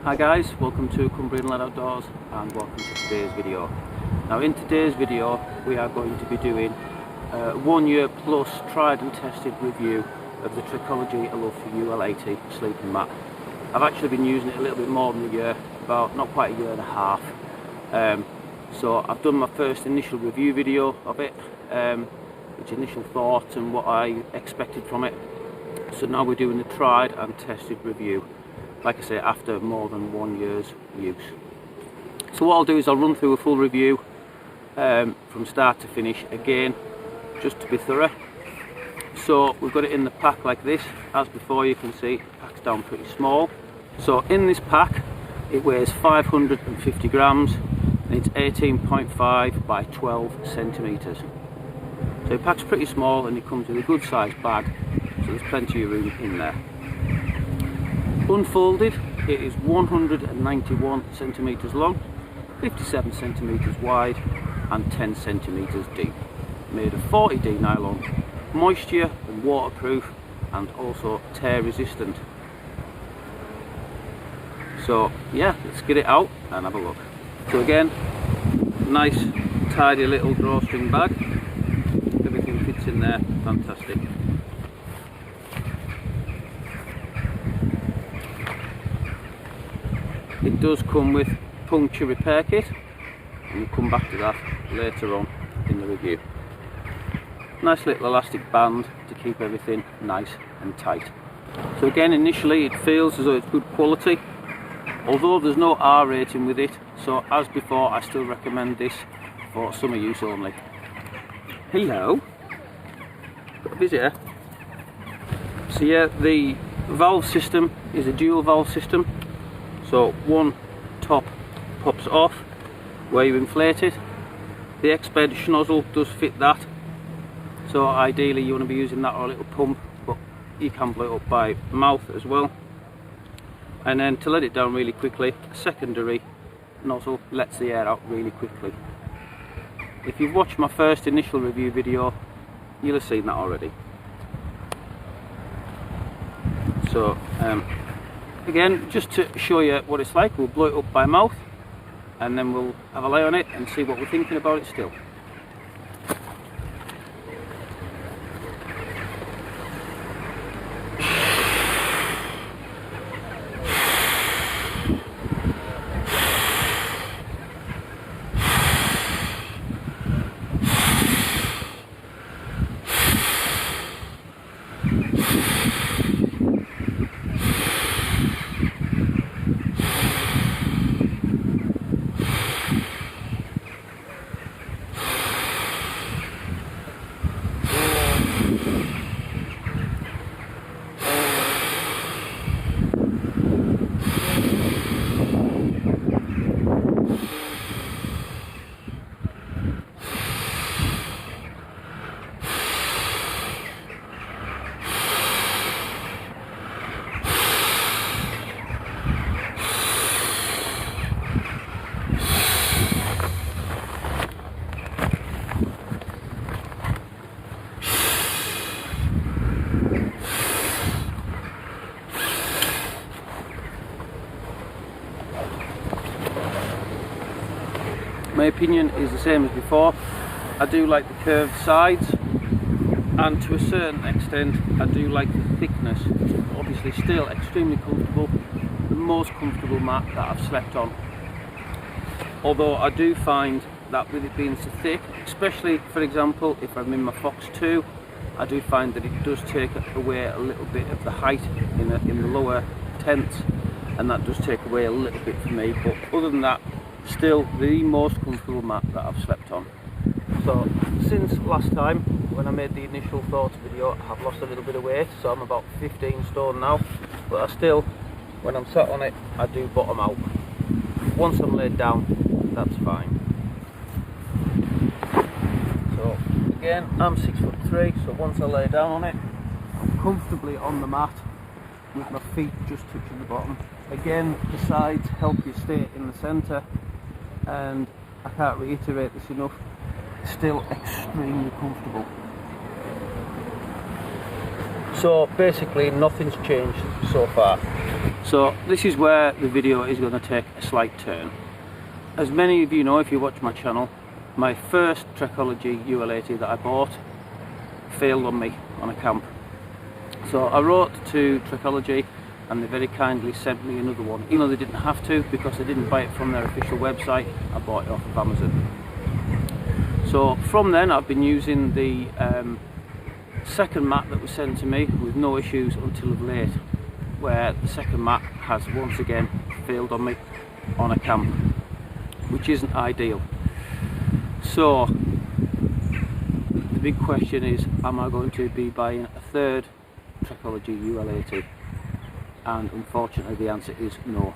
Hi guys, welcome to Cumbrian Lad Outdoors and welcome to today's video. Now in today's video we are going to be doing a 1 year plus tried and tested review of the Trekology UL80 sleeping mat. I've actually been using it a little bit more than a year, about not quite a year and a half. So I've done my first initial review video of it, which initial thoughts and what I expected from it. So now we're doing the tried and tested review, like I say, after more than 1 year's use. So what I'll do is I'll run through a full review from start to finish again, just to be thorough. So we've got it in the pack like this. As before, you can see it packs down pretty small. So in this pack it weighs 550 grams and it's 18.5 by 12 centimeters. So it packs pretty small and it comes with a good sized bag, so there's plenty of room in there. Unfolded, it is 191 centimeters long, 57 centimeters wide and 10 centimeters deep. Made of 40D nylon, moisture and waterproof and also tear resistant. So yeah, let's get it out and have a look. So again, nice tidy little drawstring bag, everything fits in there, fantastic. It does come with puncture repair kit, and we'll come back to that later on in the review. Nice little elastic band to keep everything nice and tight. So again, initially it feels as though it's good quality, although there's no R rating with it, so as before I still recommend this for summer use only. Hello, got a visitor. So yeah, the valve system is a dual valve system. So one top pops off where you inflate it. The exped nozzle does fit that, so ideally you want to be using that or a little pump, but you can blow it up by mouth as well. And then to let it down really quickly, a secondary nozzle lets the air out really quickly. If you've watched my first initial review video, you'll have seen that already. So again, just to show you what it's like, we'll blow it up by mouth and then we'll have a lay on it and see what we're thinking about it still. My opinion is the same as before. I do like the curved sides, and to a certain extent I do like the thickness. Obviously still extremely comfortable, the most comfortable mat that I've slept on. Although I do find that with it being so thick, especially for example if I'm in my Fox 2, I do find that it does take away a little bit of the height in the lower tents, and that does take away a little bit for me, but other than that, still the most comfortable mat that I've slept on. So since last time when I made the initial thoughts video, I've lost a little bit of weight, so I'm about 15 stone now, but I still, when I'm sat on it, I do bottom out. Once I'm laid down, that's fine. So again, I'm 6'3", so once I lay down on it, I'm comfortably on the mat with my feet just touching the bottom. Again, the sides help you stay in the centre, and I can't reiterate this enough, still extremely comfortable. So basically nothing's changed so far. So this is where the video is going to take a slight turn. As many of you know, if you watch my channel, my first Trekology UL80 that I bought failed on me on a camp. So I wrote to Trekology and they very kindly sent me another one, even though they didn't have to, because I didn't buy it from their official website. I bought it off of Amazon. So from then I've been using the second mat that was sent to me with no issues until of late, where the second mat has once again failed on me on a camp, which isn't ideal. So the big question is, am I going to be buying a third Trekology UL80? And unfortunately the answer is no.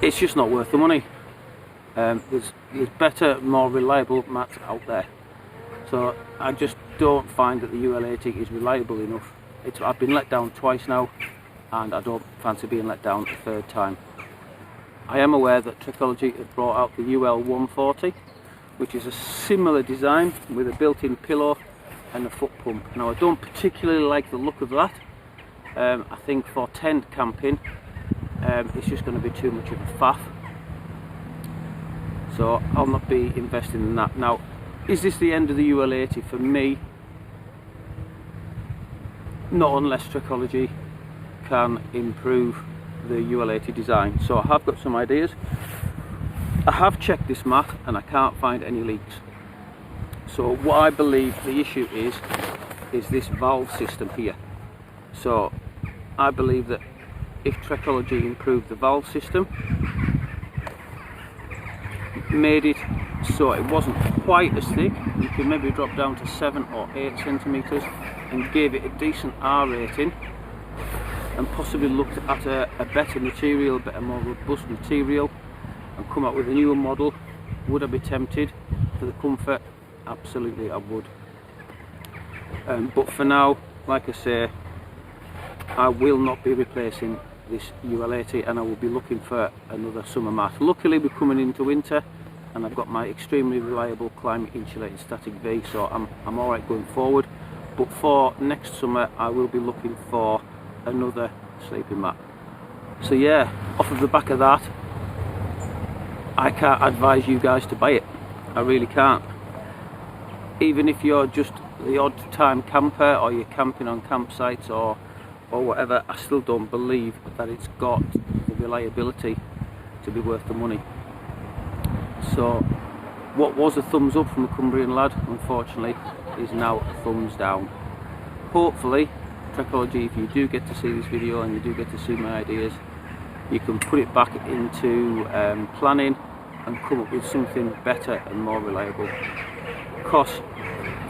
It's just not worth the money. There's better, more reliable mats out there. So I just don't find that the UL80 is reliable enough. I've been let down twice now, and I don't fancy being let down a third time. I am aware that Trekology have brought out the UL140, which is a similar design with a built-in pillow and a foot pump. Now I don't particularly like the look of that. I think for tent camping it's just going to be too much of a faff. So I'll not be investing in that. Now, is this the end of the UL80? For me, not unless Trekology can improve the UL80 design. So I have got some ideas. I have checked this mat and I can't find any leaks. So what I believe the issue is this valve system here. So I believe that if Trekology improved the valve system, made it so it wasn't quite as thick, you could maybe drop down to 7 or 8 centimeters and gave it a decent R rating, and possibly looked at a better material, a better, more robust material, and come up with a newer model, would I be tempted for the comfort? Absolutely I would. But for now, like I say, I will not be replacing this UL80, and I will be looking for another summer mat. Luckily we're coming into winter and I've got my extremely reliable climate insulated static V, so I'm alright going forward. But for next summer I will be looking for another sleeping mat. So yeah, off of the back of that, I can't advise you guys to buy it. I really can't. Even if you're just the odd time camper, or you're camping on campsites or whatever, I still don't believe that it's got the reliability to be worth the money. So what was a thumbs up from a Cumbrian lad, unfortunately, is now a thumbs down. Hopefully, Trekology, if you do get to see this video and you do get to see my ideas, you can put it back into planning and come up with something better and more reliable. Because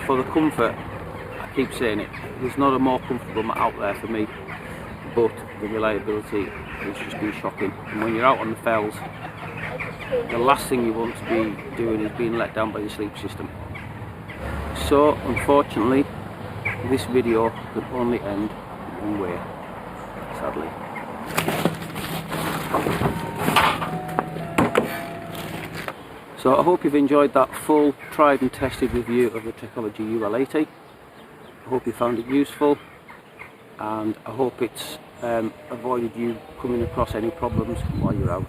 for the comfort, I keep saying it, there's not a more comfortable mat out there for me, but the reliability has just been shocking. And when you're out on the fells, the last thing you want to be doing is being let down by your sleep system. So unfortunately, this video could only end one way, sadly. So I hope you've enjoyed that full tried and tested review of the Trekology UL80. I hope you found it useful, and I hope it's avoided you coming across any problems while you're out.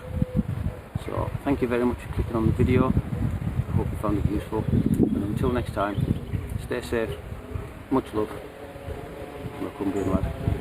So thank you very much for clicking on the video. I hope you found it useful, and until next time, stay safe, much love from a Cumbrian lad.